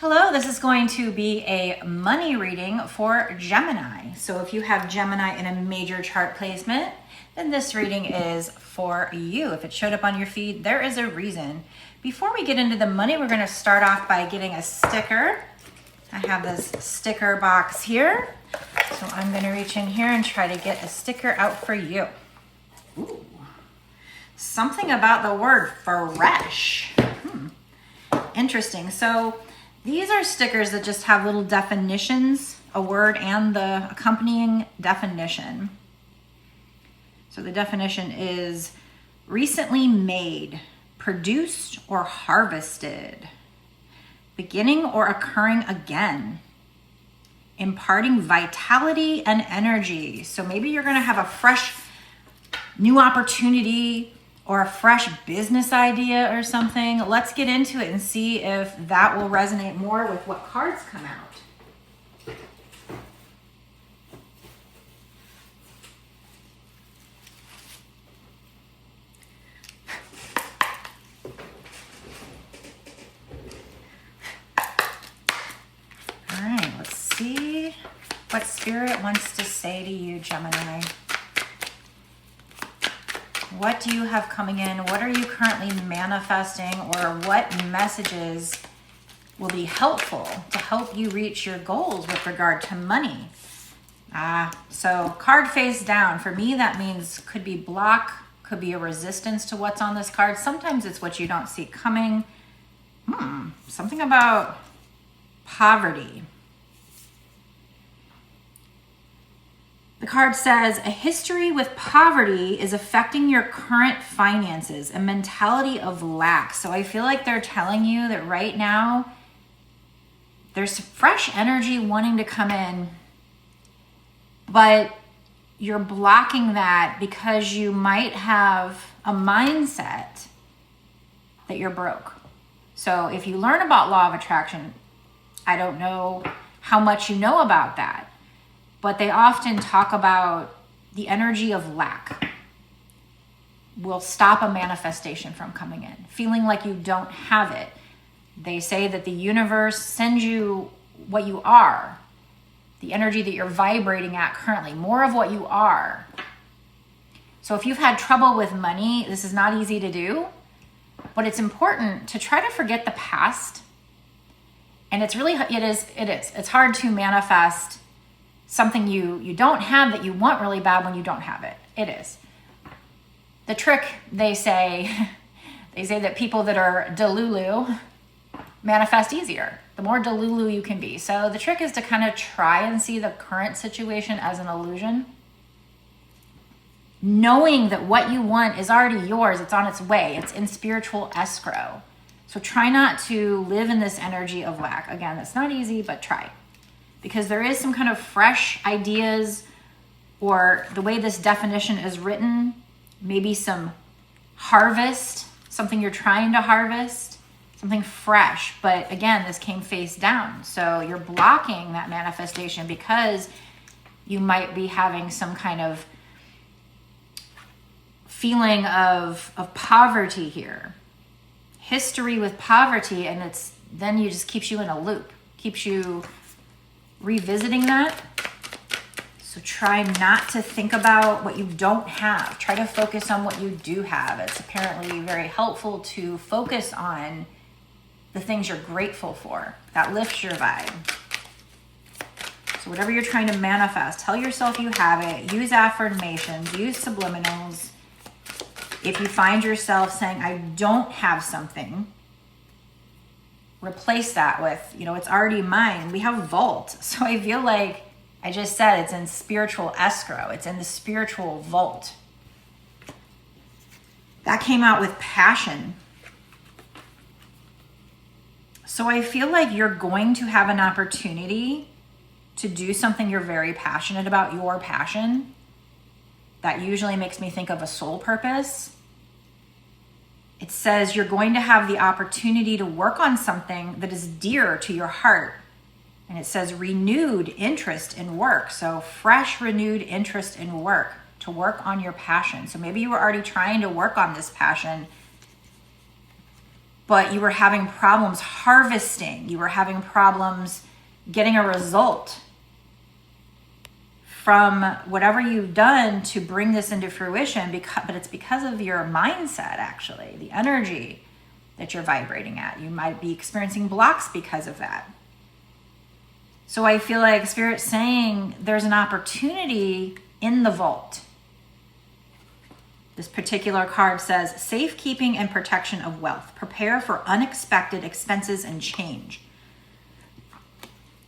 Hello, this is going to be a money reading for Gemini. So if you have Gemini in a major chart placement, then this reading is for you. If it showed up on your feed, there is a reason. Before we get into the money, we're going to start off by getting a sticker. I have this sticker box here. So I'm going to reach in here and try to get a sticker out for you. Ooh. Something about the word fresh. Interesting. So these are stickers that just have little definitions, a word and the accompanying definition. So the definition is recently made, produced or harvested, beginning or occurring again, imparting vitality and energy. So maybe you're going to have a fresh new opportunity or a fresh business idea or something. Let's get into it and see if that will resonate more with what cards come out. All right, let's see what Spirit wants to say to you, Gemini. What do you have coming in? What are you currently manifesting, or what messages will be helpful to help you reach your goals with regard to money? So card face down. For me, that means could be block, could be a resistance to what's on this card. Sometimes it's what you don't see coming. Something about poverty. The card says, a history with poverty is affecting your current finances, a mentality of lack. So I feel like they're telling you that right now, there's fresh energy wanting to come in, but you're blocking that because you might have a mindset that you're broke. So if you learn about law of attraction, I don't know how much you know about that, but they often talk about the energy of lack will stop a manifestation from coming in. Feeling like you don't have it. They say that the universe sends you what you are, the energy that you're vibrating at currently, more of what you are. So if you've had trouble with money, this is not easy to do, but it's important to try to forget the past. And it's hard to manifest something you don't have that you want really bad when you don't have it. It is. The trick, they say that people that are delulu manifest easier. The more delulu you can be. So the trick is to kind of try and see the current situation as an illusion. Knowing that what you want is already yours. It's on its way. It's in spiritual escrow. So try not to live in this energy of lack. Again, it's not easy, but try. Because there is some kind of fresh ideas, or the way this definition is written, maybe some harvest, something you're trying to harvest, something fresh. But again, this came face down. So you're blocking that manifestation because you might be having some kind of feeling of poverty here. History with poverty, and then you just keeps you in a loop, keeps you revisiting that. So try not to think about what you don't have. Try to focus on what you do have. It's apparently very helpful to focus on the things you're grateful for. That lifts your vibe. So whatever you're trying to manifest, tell yourself you have it. Use affirmations, use subliminals. If you find yourself saying, I don't have something, replace that with, it's already mine. We have vault. So I feel like I just said it's in spiritual escrow. It's in the spiritual vault. That came out with passion. So I feel like you're going to have an opportunity to do something you're very passionate about, your passion. That usually makes me think of a soul purpose. It says you're going to have the opportunity to work on something that is dear to your heart. And it says renewed interest in work. So fresh, renewed interest in work, to work on your passion. So maybe you were already trying to work on this passion, but you were having problems harvesting. You were having problems getting a result from whatever you've done to bring this into fruition, but it's because of your mindset, actually, the energy that you're vibrating at. You might be experiencing blocks because of that. So I feel like Spirit's saying there's an opportunity in the vault. This particular card says, safekeeping and protection of wealth. Prepare for unexpected expenses and change.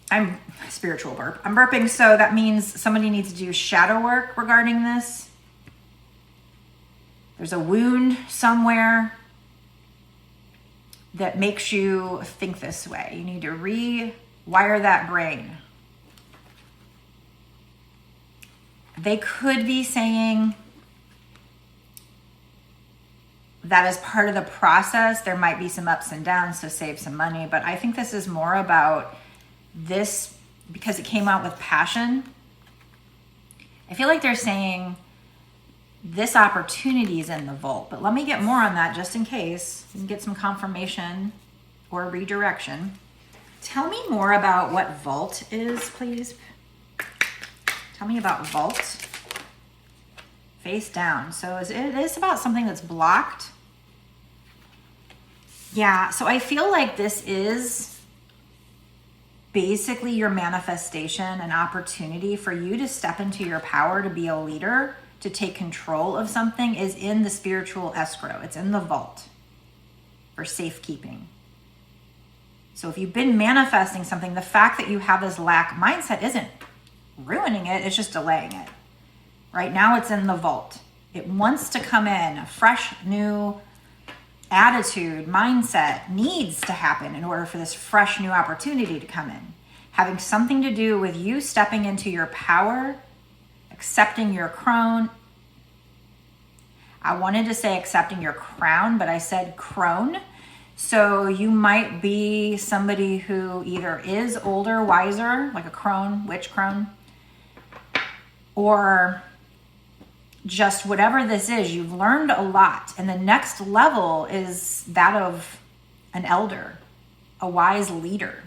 I'm spiritual burp. I'm burping, so that means somebody needs to do shadow work regarding this. There's a wound somewhere that makes you think this way. You need to rewire that brain. They could be saying that as part of the process, there might be some ups and downs to save some money, but I think this is more about this because it came out with passion. I feel like they're saying this opportunity is in the vault, but let me get more on that just in case you can get some confirmation or redirection. Tell me more about what vault is, please. Tell me about vault. Face down. So it is about something that's blocked. Yeah, so I feel like this is basically your manifestation, an opportunity for you to step into your power, to be a leader, to take control of something is in the spiritual escrow. It's in the vault for safekeeping. So if you've been manifesting something, the fact that you have this lack mindset isn't ruining it, it's just delaying it. Right now it's in the vault. It wants to come in. A fresh, new attitude, mindset needs to happen in order for this fresh, new opportunity to come in. Having something to do with you stepping into your power, accepting your crown. I wanted to say accepting your crown, but I said crone. So you might be somebody who either is older, wiser, like a crone, witch crone, or just whatever this is, you've learned a lot. And the next level is that of an elder, a wise leader.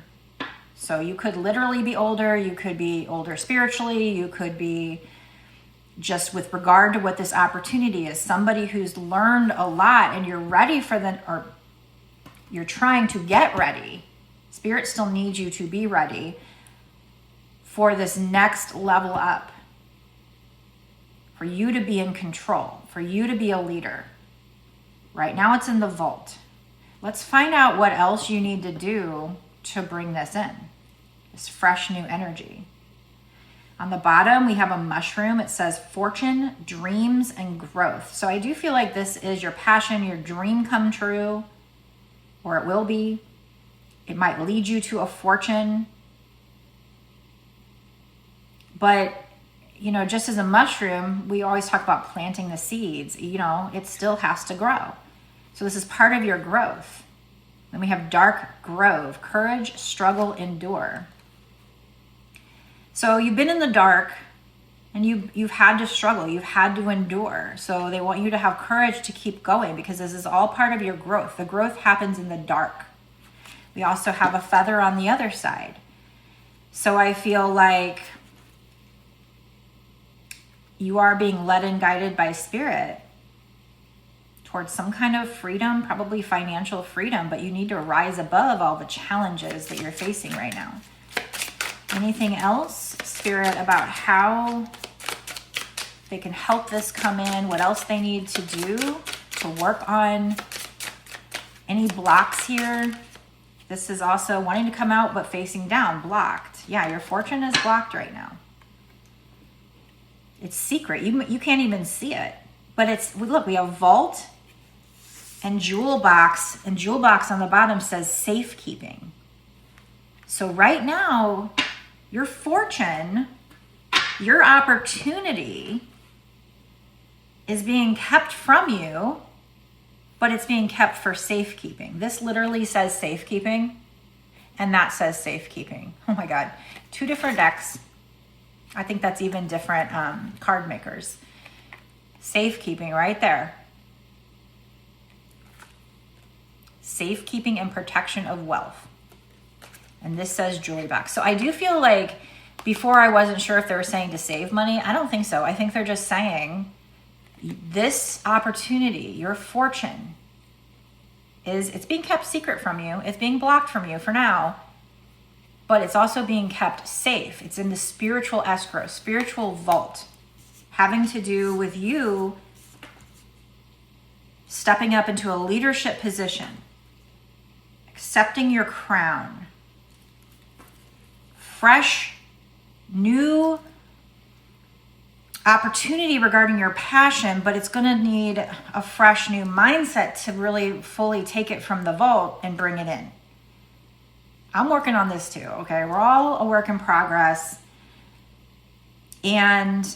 So you could literally be older. You could be older spiritually. You could be just with regard to what this opportunity is, somebody who's learned a lot and you're ready for or you're trying to get ready. Spirit still needs you to be ready for this next level up. For you to be in control, for you to be a leader. Right now it's in the vault. Let's find out what else you need to do to bring this in, this fresh new energy. On the bottom, we have a mushroom. It says fortune, dreams, and growth. So I do feel like this is your passion, your dream come true, or it will be. It might lead you to a fortune. But you know, just as a mushroom, we always talk about planting the seeds, you know, it still has to grow. So this is part of your growth. Then we have dark grove, courage, struggle, endure. So you've been in the dark and you've had to struggle, you've had to endure. So they want you to have courage to keep going because this is all part of your growth. The growth happens in the dark. We also have a feather on the other side. So I feel like you are being led and guided by spirit towards some kind of freedom, probably financial freedom, but you need to rise above all the challenges that you're facing right now. Anything else, spirit, about how they can help this come in, what else they need to do to work on any blocks here? This is also wanting to come out but facing down, blocked. Yeah, your fortune is blocked right now. It's secret. You can't even see it. But it's, look, we have vault and jewel box. And jewel box on the bottom says safekeeping. So right now, your fortune, your opportunity is being kept from you, but it's being kept for safekeeping. This literally says safekeeping, and that says safekeeping. Oh my God. 2 different decks. I think that's even different card makers. Safekeeping right there. safekeeping and protection of wealth. And this says jewelry box. So I do feel like before I wasn't sure if they were saying to save money. I don't think so. I think they're just saying this opportunity, your fortune, it's being kept secret from you. It's being blocked from you for now, but it's also being kept safe. It's in the spiritual escrow, spiritual vault, having to do with you stepping up into a leadership position, accepting your crown, fresh, new opportunity regarding your passion, but it's going to need a fresh new mindset to really fully take it from the vault and bring it in. I'm working on this too, okay? We're all a work in progress, and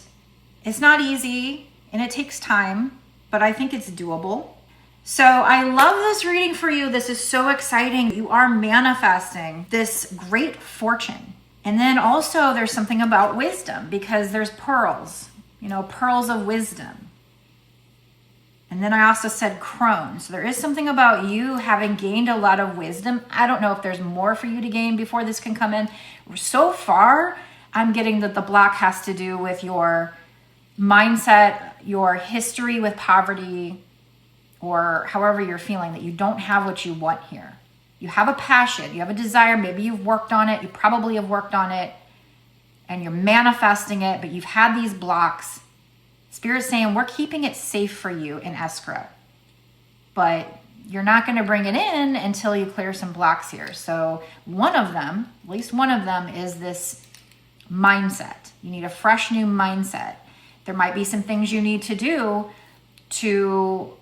it's not easy and it takes time, but I think it's doable. So I love this reading for you. This is so exciting. You are manifesting this great fortune. And then also there's something about wisdom, because there's pearls, pearls of wisdom. And then I also said crone. So there is something about you having gained a lot of wisdom. I don't know if there's more for you to gain before this can come in. So far, I'm getting that the block has to do with your mindset, your history with poverty, or however you're feeling, that you don't have what you want here. You have a passion, you have a desire, maybe you've worked on it, you probably have worked on it, and you're manifesting it, but you've had these blocks. Spirit's saying, we're keeping it safe for you in escrow, but you're not going to bring it in until you clear some blocks here. So one of them, at least one of them, is this mindset. You need a fresh new mindset. There might be some things you need to do to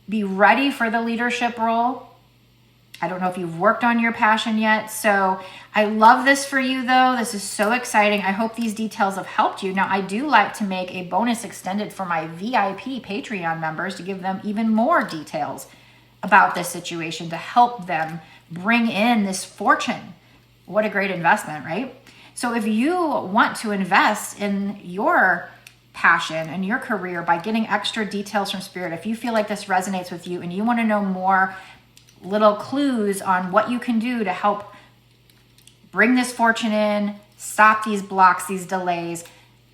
be ready for the leadership role. I don't know if you've worked on your passion yet. So I love this for you though. This is so exciting. I hope these details have helped you. Now I do like to make a bonus extended for my VIP Patreon members to give them even more details about this situation to help them bring in this fortune. What a great investment, right? So if you want to invest in your passion and your career by getting extra details from Spirit, if you feel like this resonates with you and you want to know more little clues on what you can do to help bring this fortune in, stop these blocks, these delays,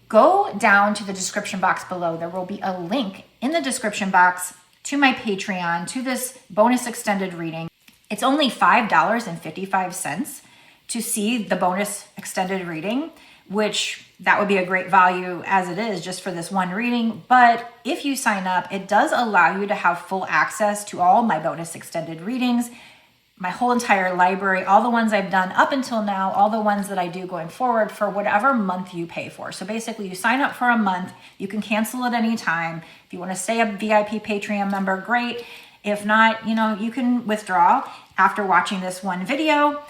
go down to the description box below. There will be a link in the description box to my Patreon, to this bonus extended reading. It's only $5.55 to see the bonus extended reading, which that would be a great value as it is just for this one reading. But if you sign up, it does allow you to have full access to all my bonus extended readings, my whole entire library, all the ones I've done up until now, all the ones that I do going forward for whatever month you pay for. So basically you sign up for a month, you can cancel at any time. If you want to stay a VIP Patreon member, great. If not, you can withdraw after watching this one video,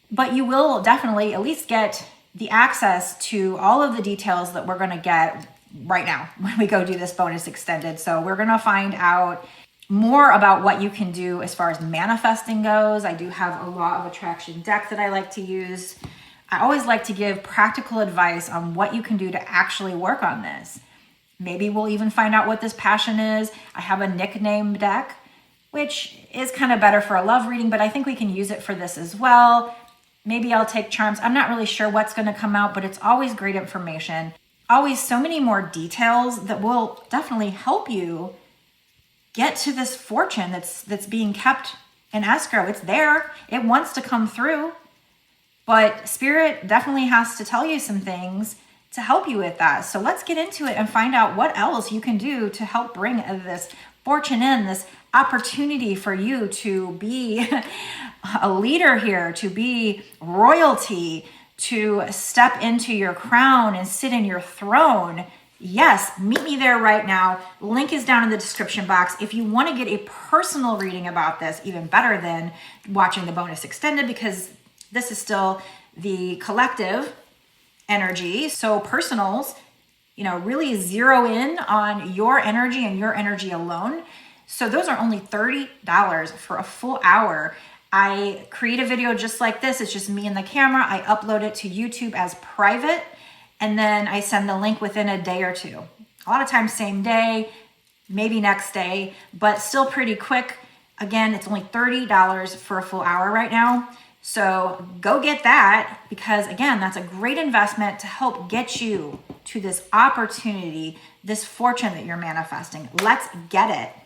but you will definitely at least get the access to all of the details that we're going to get right now when we go do this bonus extended. So we're going to find out more about what you can do as far as manifesting goes. I do have a law of attraction deck that I like to use. I always like to give practical advice on what you can do to actually work on this. Maybe we'll even find out what this passion is. I have a nickname deck, which is kind of better for a love reading, but I think we can use it for this as well. Maybe I'll take charms. I'm not really sure what's going to come out, but it's always great information. Always so many more details that will definitely help you get to this fortune that's being kept in escrow. It's there. It wants to come through. But Spirit definitely has to tell you some things to help you with that. So let's get into it and find out what else you can do to help bring this fortune in, this opportunity for you to be a leader here, to be royalty, to step into your crown and sit in your throne. Yes, meet me there right now. Link is down in the description box. If you want to get a personal reading about this, even better than watching the bonus extended, because this is still the collective energy. So personals, really zero in on your energy and your energy alone. So those are only $30 for a full hour. I create a video just like this. It's just me and the camera. I upload it to YouTube as private, and then I send the link within a day or two. A lot of times same day, maybe next day, but still pretty quick. Again, it's only $30 for a full hour right now. So go get that, because again, that's a great investment to help get you to this opportunity, this fortune that you're manifesting. Let's get it.